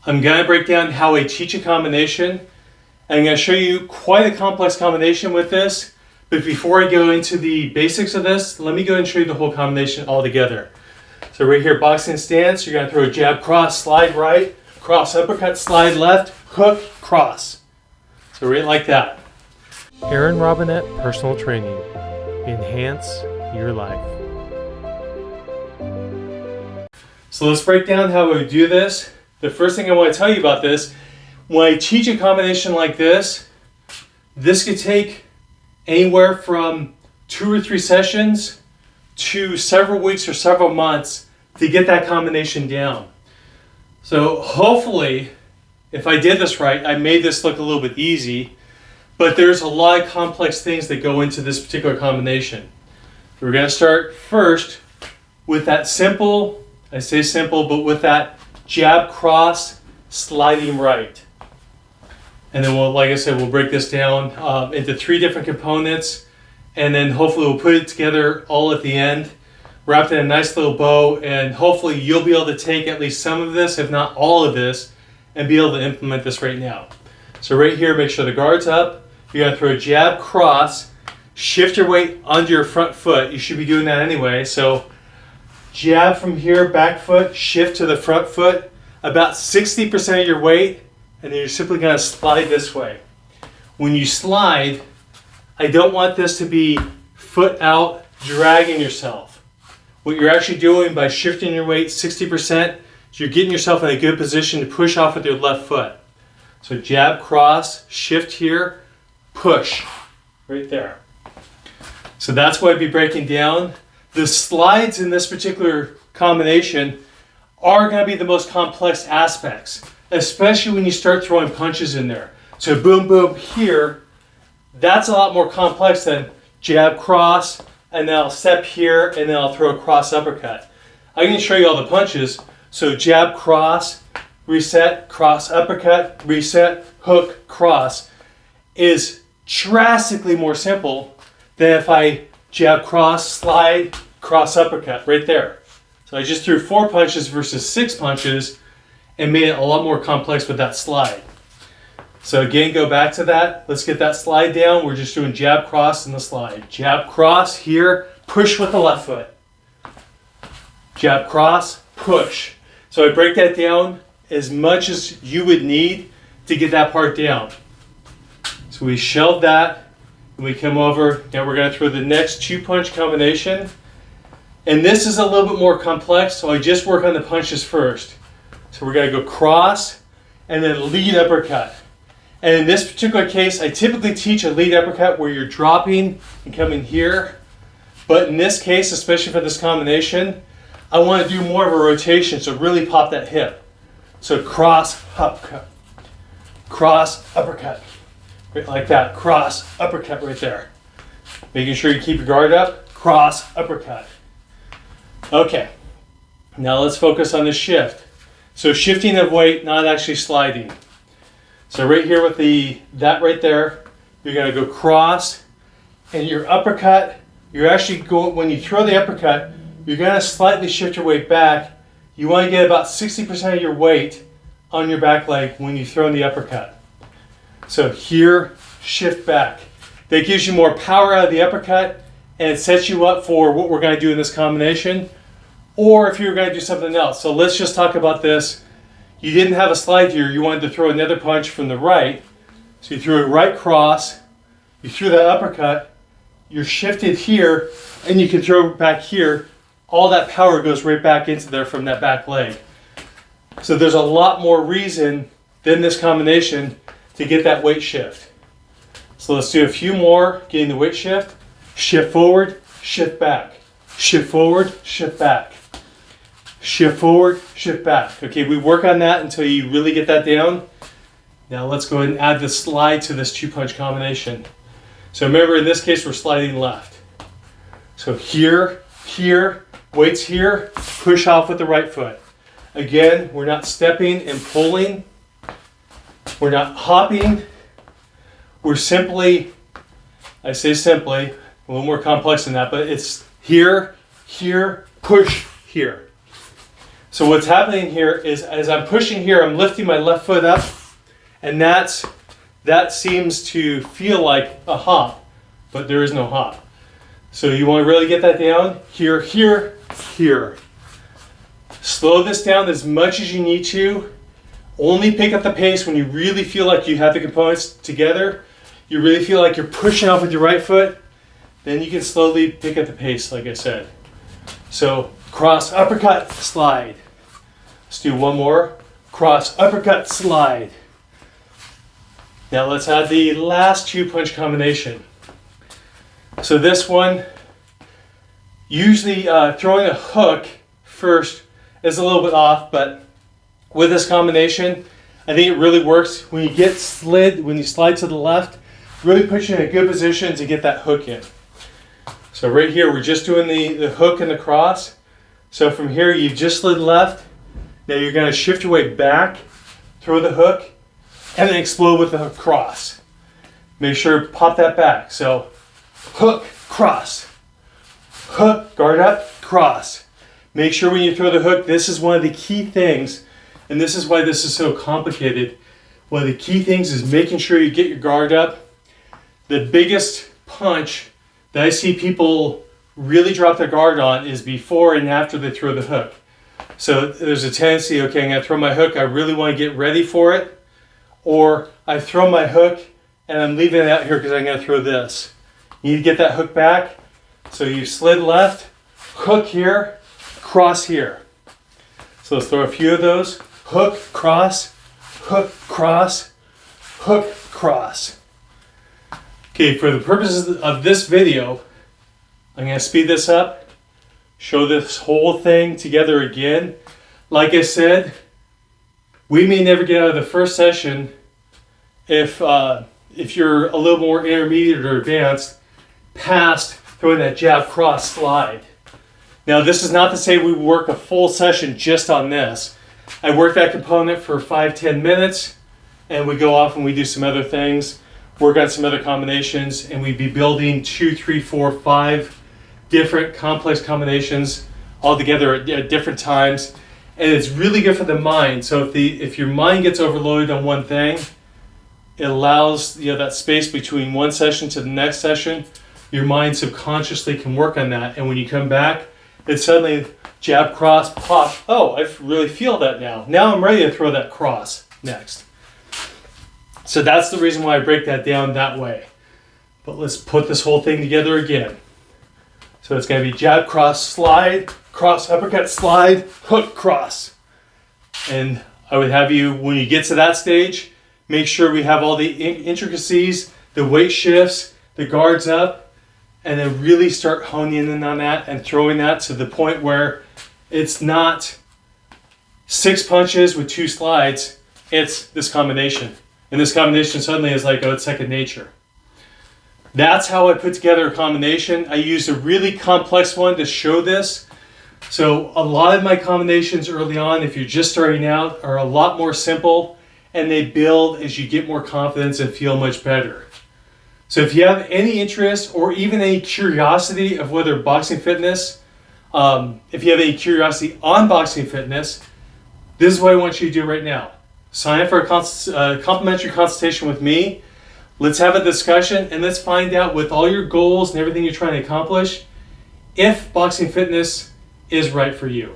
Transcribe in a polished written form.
I'm going to break down how I teach a combination. I'm going to show you quite a complex combination with this. But before I go into the basics of this, let me go and show you the whole combination all together. So right here, boxing stance, you're going to throw a jab, cross, slide right, cross, uppercut, slide left, hook, cross. So right like that. Aaron Robinette Personal Training. Enhance your life. So let's break down how we do this. The first thing I want to tell you about this, when I teach a combination like this could take anywhere from 2 or 3 sessions to several weeks or several months to get that combination down. So hopefully, if I did this right, I made this look a little bit easy, but there's a lot of complex things that go into this particular combination. So we're going to start first with that simple, I say simple, but with that jab, cross, sliding right. And then like I said, we'll break this down into 3 different components, and then hopefully we'll put it together all at the end, wrapped in a nice little bow, and hopefully you'll be able to take at least some of this, if not all of this, and be able to implement this right now. So right here, make sure the guard's up. You're going to throw a jab, cross, shift your weight under your front foot. You should be doing that anyway. So jab from here, back foot, shift to the front foot, about 60% of your weight, and then you're simply going to slide this way. When you slide, I don't want this to be foot out, dragging yourself. What you're actually doing by shifting your weight 60% is you're getting yourself in a good position to push off with your left foot. So jab, cross, shift here, push, right there. So that's what I'd be breaking down. The slides in this particular combination are going to be the most complex aspects, especially when you start throwing punches in there. So boom, boom here, that's a lot more complex than jab, cross, and then I'll step here, and then I'll throw a cross uppercut. I'm going to show you all the punches. So jab, cross, reset, cross, uppercut, reset, hook, cross is drastically more simple than if I jab, cross, slide, cross, uppercut right there. So I just threw 4 punches versus 6 punches and made it a lot more complex with that slide. So again, go back to that. Let's get that slide down. We're just doing jab, cross, and the slide. Jab, cross, here, push with the left foot. Jab, cross, push. So I break that down as much as you would need to get that part down. So we shelve that, and we come over. Now we're going to throw the next 2-punch combination. And this is a little bit more complex, so I just work on the punches first. So we're going to go cross, and then lead uppercut. And in this particular case, I typically teach a lead uppercut where you're dropping and coming here. But in this case, especially for this combination, I want to do more of a rotation, so really pop that hip. So cross, uppercut. Cross, uppercut. Right like that. Cross, uppercut right there. Making sure you keep your guard up. Cross, uppercut. Okay. Now let's focus on the shift. So shifting of weight, not actually sliding. So right here with that right there, you're going to go cross, and your uppercut, you're actually going, when you throw the uppercut, you're going to slightly shift your weight back. You want to get about 60% of your weight on your back leg when you throw in the uppercut. So here, shift back. That gives you more power out of the uppercut, and it sets you up for what we're going to do in this combination, or if you're going to do something else. So let's just talk about this. You didn't have a slide here. You wanted to throw another punch from the right. So you threw a right cross. You threw that uppercut. You're shifted here, and you can throw back here. All that power goes right back into there from that back leg. So there's a lot more reason than this combination to get that weight shift. So let's do a few more, getting the weight shift. Shift forward, shift back. Shift forward, shift back. Shift forward, shift back. Okay, we work on that until you really get that down. Now let's go ahead and add the slide to this 2-punch combination. So remember, in this case, we're sliding left. So here, weights here, push off with the right foot. Again, we're not stepping and pulling. We're not hopping. We're simply, I say simply, a little more complex than that, but it's here, push, here. So what's happening here is as I'm pushing here, I'm lifting my left foot up, and that seems to feel like a hop, but there is no hop. So you want to really get that down. Here, here, here. Slow this down as much as you need to. Only pick up the pace when you really feel like you have the components together. You really feel like you're pushing off with your right foot. Then you can slowly pick up the pace, like I said. So cross, uppercut, slide. Let's do one more. Cross, uppercut, slide. Now let's add the last 2-punch combination. So this one, usually throwing a hook first is a little bit off, but with this combination, I think it really works when you when you slide to the left, really puts you in a good position to get that hook in. So right here, we're just doing the hook and the cross. So from here, you've just slid left. Now you're going to shift your weight back, throw the hook, and then explode with the hook cross. Make sure to pop that back. So hook, cross. Hook, guard up, cross. Make sure when you throw the hook, this is one of the key things, and this is why this is so complicated. One of the key things is making sure you get your guard up. The biggest punch that I see people really drop their guard on is before and after they throw the hook. So there's a tendency, okay, I'm going to throw my hook, I really want to get ready for it, or I throw my hook and I'm leaving it out here because I'm going to throw this. You need to get that hook back. So you slid left, hook here, cross here. So let's throw a few of those. Hook, cross, hook, cross, hook, cross. Okay, for the purposes of this video, I'm going to speed this up, show this whole thing together again. Like I said, we may never get out of the first session if you're a little more intermediate or advanced past throwing that jab cross slide. Now this is not to say we work a full session just on this. I work that component for 5-10 minutes and we go off and we do some other things, work on some other combinations, and we'd be building 2, 3, 4, 5 different complex combinations all together at different times. And it's really good for the mind. So if your mind gets overloaded on one thing, it allows that space between one session to the next session. Your mind subconsciously can work on that, and when you come back, it's suddenly jab, cross, pop. Oh, I really feel that now. Now I'm ready to throw that cross next. So that's the reason why I break that down that way. But let's put this whole thing together again. So it's going to be jab, cross, slide, cross, uppercut, slide, hook, cross. And I would have you, when you get to that stage, make sure we have all the intricacies, the weight shifts, the guards up, and then really start honing in on that and throwing that to the point where it's not 6 punches with 2 slides, it's this combination. And this combination suddenly is like, oh, it's second nature. That's how I put together a combination. I used a really complex one to show this. So a lot of my combinations early on, if you're just starting out, are a lot more simple, and they build as you get more confidence and feel much better. So if you have any interest or even any curiosity of whether boxing fitness, if you have any curiosity on boxing fitness, this is what I want you to do right now. Sign up for a complimentary consultation with me. Let's have a discussion and let's find out, with all your goals and everything you're trying to accomplish, if boxing fitness is right for you.